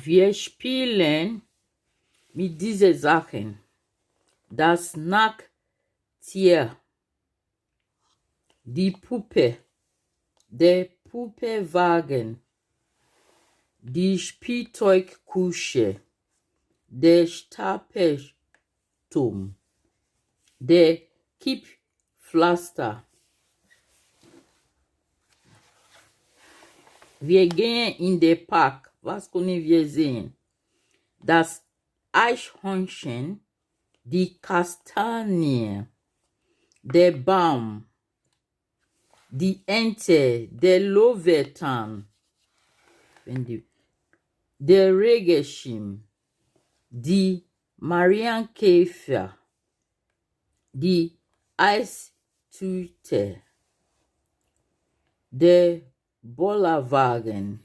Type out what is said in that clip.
Wir spielen mit diesen Sachen. Das Snacktier, die Puppe, der Puppewagen, die Spielzeugkutsche, der Stapelturm, der Kipppflaster. Wir gehen in den Park. Was können wir sehen? Das Eichhörnchen, die Kastanie, der Baum, die Ente, der Löwenzahn, der Regenschirm, die Marienkäfer, die Eistüte, der Bollerwagen,